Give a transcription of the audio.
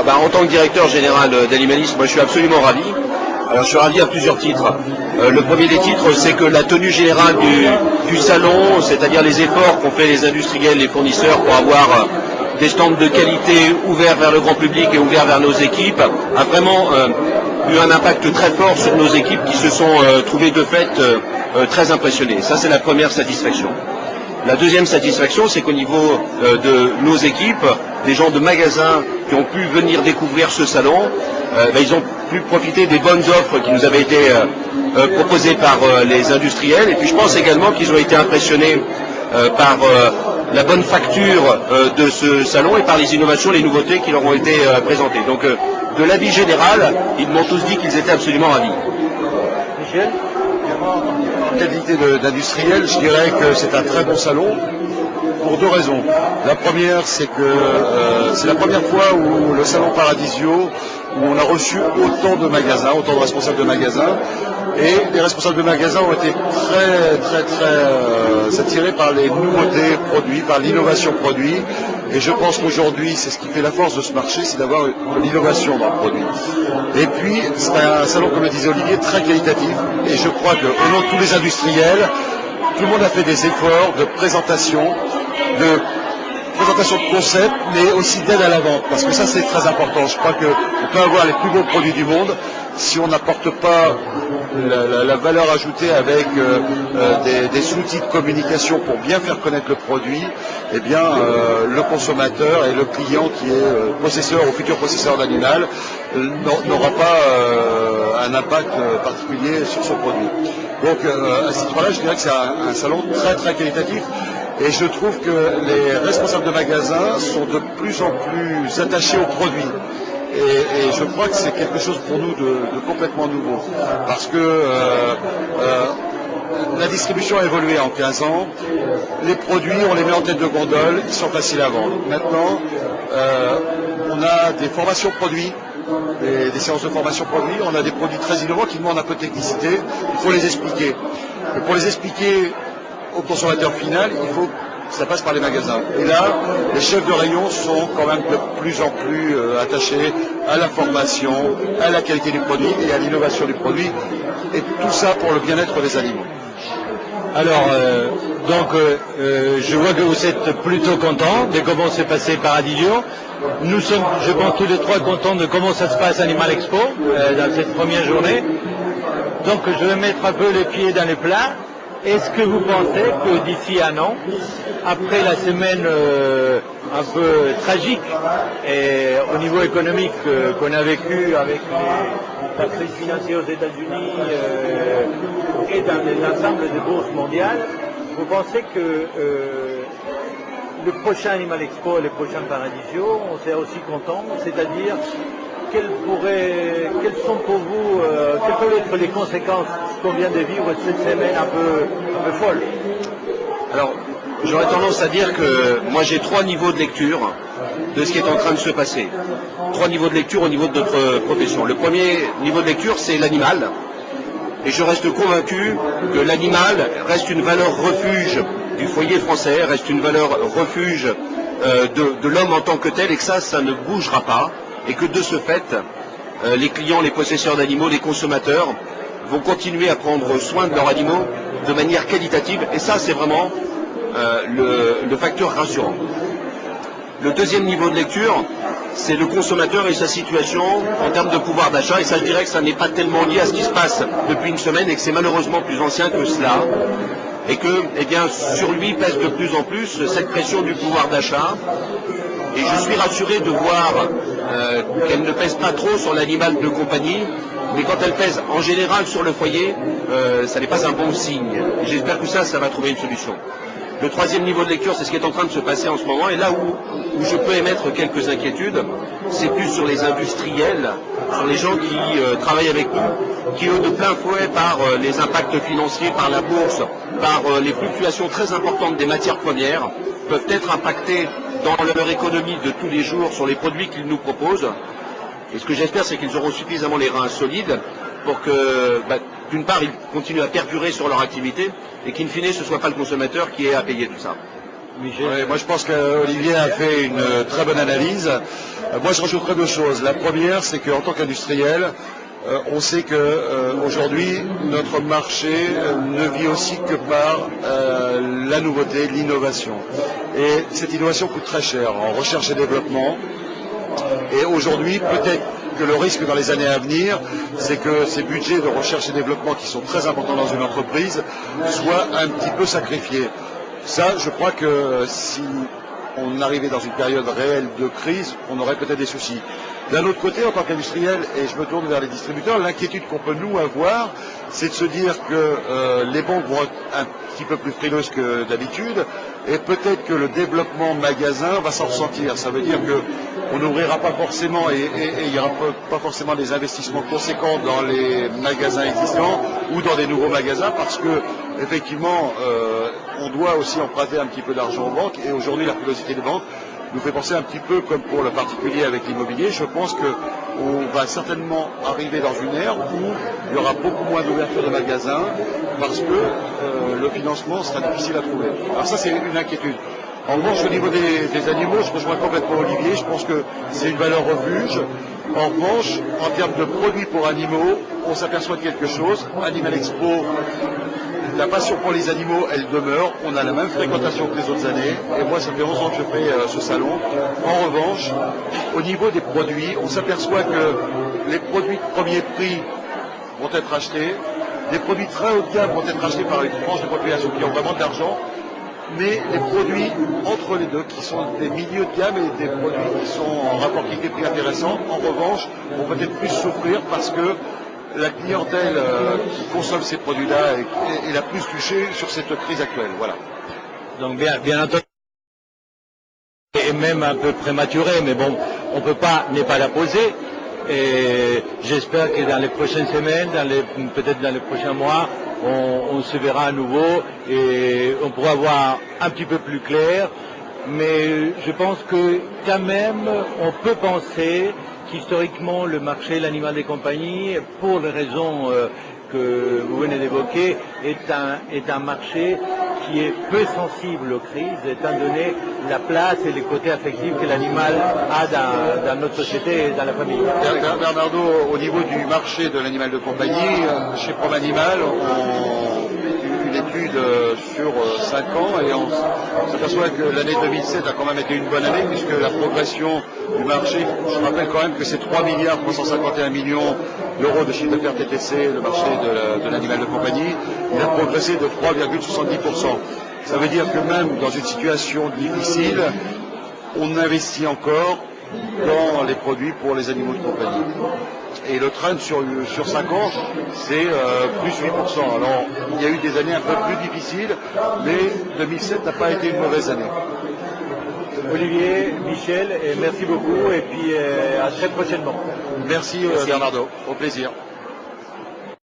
En tant que directeur général d'Animalis, moi je suis absolument ravi. Alors je suis ravi à plusieurs titres. Le premier des titres, c'est que la tenue générale du salon, c'est-à-dire les efforts qu'ont fait les industriels, les fournisseurs pour avoir des stands de qualité ouverts vers le grand public et ouverts vers nos équipes, a vraiment eu un impact très fort sur nos équipes qui se sont trouvées de fait très impressionnées. Ça, c'est la première satisfaction. La deuxième satisfaction, c'est qu'au niveau de nos équipes, des gens de magasins qui ont pu venir découvrir ce salon, ils ont pu profiter des bonnes offres qui nous avaient été proposées par les industriels. Et puis je pense également qu'ils ont été impressionnés par la bonne facture de ce salon et par les innovations, les nouveautés qui leur ont été présentées. Donc de l'avis général, ils m'ont tous dit qu'ils étaient absolument ravis. Michel ? En qualité d'industriel, je dirais que c'est un très bon salon pour deux raisons. La première, c'est que c'est la première fois où le salon Paradisio, où on a reçu autant de magasins, autant de responsables de magasins, et les responsables de magasins ont été très attirés par les nouveautés produits, par l'innovation produit. Et je pense qu'aujourd'hui, c'est ce qui fait la force de ce marché, c'est d'avoir de l'innovation dans le produit. Et puis, c'est un salon, comme le disait Olivier, très qualitatif. Et je crois qu'au nom de tous les industriels, tout le monde a fait des efforts de présentation de concept, mais aussi d'aide à la vente. Parce que ça, c'est très important. Je crois qu'on peut avoir les plus beaux produits du monde. Si on n'apporte pas la valeur ajoutée avec des outils de communication pour bien faire connaître le produit, eh bien le consommateur et le client qui est possesseur ou futur possesseur d'animal n'aura pas un impact particulier sur son produit. Donc à ce titre-là, je dirais que c'est un salon très qualitatif. Et je trouve que les responsables de magasins sont de plus en plus attachés aux produits. Et je crois que c'est quelque chose pour nous de complètement nouveau. Parce que la distribution a évolué en 15 ans. Les produits, on les met en tête de gondole, ils sont faciles à vendre. Maintenant, on a des formations produits, des séances de formation produits. On a des produits très innovants qui demandent un peu de technicité. Il faut les expliquer. Et pour les expliquer au consommateur final, il faut que ça passe par les magasins. Et là, les chefs de rayon sont quand même de plus en plus attachés à la formation, à la qualité du produit et à l'innovation du produit. Et tout ça pour le bien-être des animaux. Alors, je vois que vous êtes plutôt contents de comment s'est passé Paradisio. Nous sommes, je pense, tous les trois contents de comment ça se passe Animal Expo dans cette première journée. Donc, je vais mettre un peu les pieds dans les plats. Est-ce que vous pensez que d'ici un an, après la semaine un peu tragique et au niveau économique qu'on a vécu avec la crise financière aux États-Unis et dans l'ensemble des bourses mondiales, vous pensez que le prochain Animal Expo et le prochain Paradisio, on serait aussi content, c'est-à-dire quelles sont pour vous, quelles peuvent être les conséquences qu'on vient de vivre cette semaine un peu folle? Alors, j'aurais tendance à dire que moi j'ai trois niveaux de lecture de ce qui est en train de se passer. Trois niveaux de lecture au niveau de notre profession. Le premier niveau de lecture, c'est l'animal. Et je reste convaincu que l'animal reste une valeur refuge du foyer français, reste une valeur refuge de l'homme en tant que tel, et que ça ne bougera pas. Et que de ce fait, les clients, les possesseurs d'animaux, les consommateurs vont continuer à prendre soin de leurs animaux de manière qualitative. Et ça, c'est vraiment le facteur rassurant. Le deuxième niveau de lecture, c'est le consommateur et sa situation en termes de pouvoir d'achat. Et ça, je dirais que ça n'est pas tellement lié à ce qui se passe depuis une semaine et que c'est malheureusement plus ancien que cela. Et que, sur lui pèse de plus en plus cette pression du pouvoir d'achat. Et je suis rassuré de voir qu'elle ne pèse pas trop sur l'animal de compagnie, mais quand elle pèse en général sur le foyer, ça n'est pas un bon signe. Et j'espère que ça va trouver une solution. Le troisième niveau de lecture, c'est ce qui est en train de se passer en ce moment, et là où je peux émettre quelques inquiétudes, c'est plus sur les industriels, sur les gens qui travaillent avec nous, qui eux de plein fouet par les impacts financiers, par la bourse, par les fluctuations très importantes des matières premières, peuvent être impactés dans leur économie de tous les jours sur les produits qu'ils nous proposent. Et ce que j'espère, c'est qu'ils auront suffisamment les reins solides pour que, d'une part, ils continuent à perdurer sur leur activité et qu'in fine, ce ne soit pas le consommateur qui ait à payer tout ça. Michel. Ouais, moi je pense qu'Olivier a fait une très bonne analyse. Moi je rajouterais deux choses. La première, c'est qu'en tant qu'industriel, on sait qu'aujourd'hui, notre marché ne vit aussi que par la nouveauté, l'innovation. Et cette innovation coûte très cher en recherche et développement. Et aujourd'hui, peut-être que le risque dans les années à venir, c'est que ces budgets de recherche et développement qui sont très importants dans une entreprise soient un petit peu sacrifiés. Ça, je crois que si on arrivait dans une période réelle de crise, on aurait peut-être des soucis. D'un autre côté, en tant qu'industriel, et je me tourne vers les distributeurs, l'inquiétude qu'on peut nous avoir, c'est de se dire que les banques vont être un petit peu plus frileuses que d'habitude, et peut-être que le développement magasin va s'en ressentir. Ça veut dire qu'on n'ouvrira pas forcément, et il n'y aura pas forcément des investissements conséquents dans les magasins existants ou dans des nouveaux magasins, parce que effectivement, on doit aussi emprunter un petit peu d'argent aux banques, et aujourd'hui la frilosité des banques nous fait penser un petit peu comme pour le particulier avec l'immobilier. Je pense qu'on va certainement arriver dans une ère où il y aura beaucoup moins d'ouverture de magasins parce que le financement sera difficile à trouver. Alors ça, c'est une inquiétude. En revanche, au niveau des animaux, je rejoins complètement Olivier. Je pense que c'est une valeur refuge. En revanche, en termes de produits pour animaux, on s'aperçoit de quelque chose. Animal Expo, la passion pour les animaux, elle demeure. On a la même fréquentation que les autres années. Et moi, ça fait 11 ans que je fais ce salon. En revanche, au niveau des produits, on s'aperçoit que les produits de premier prix vont être achetés. Des produits très haut de gamme vont être achetés par une tranche de population qui ont vraiment de l'argent. Mais les produits entre les deux, qui sont des milieux de gamme et des produits qui sont en rapport qualité-prix intéressant, en revanche, vont peut-être plus souffrir parce que la clientèle qui consomme ces produits-là est la plus touchée sur cette crise actuelle. Voilà. Donc bien entendu, et même un peu prématuré, mais bon, on peut pas n'est pas la poser. Et j'espère que dans les prochaines semaines, peut-être dans les prochains mois, on se verra à nouveau et on pourra voir un petit peu plus clair. Mais je pense que quand même, on peut penser qu'historiquement, le marché, l'animal des compagnies, pour les raisons que vous venez d'évoquer, est un marché qui est peu sensible aux crises, étant donné la place et les côtés affectifs que l'animal a dans notre société et dans la famille. Bernardo, au niveau du marché de l'animal de compagnie, chez Promanimal, on fait une étude sur 5 ans et on s'aperçoit que l'année 2007 a quand même été une bonne année puisque la progression du marché, je rappelle quand même que c'est 3,351 milliards d'euros de chiffre d'affaires TTC, le marché de l'animal de compagnie, il a progressé de 3,70%. Ça veut dire que même dans une situation difficile, on investit encore dans les produits pour les animaux de compagnie. Et le trend sur 5 ans, c'est plus 8%. Alors, il y a eu des années un peu plus difficiles, mais 2007 n'a pas été une mauvaise année. Olivier, Michel, merci beaucoup et puis à très prochainement. Merci. Bernardo, au plaisir.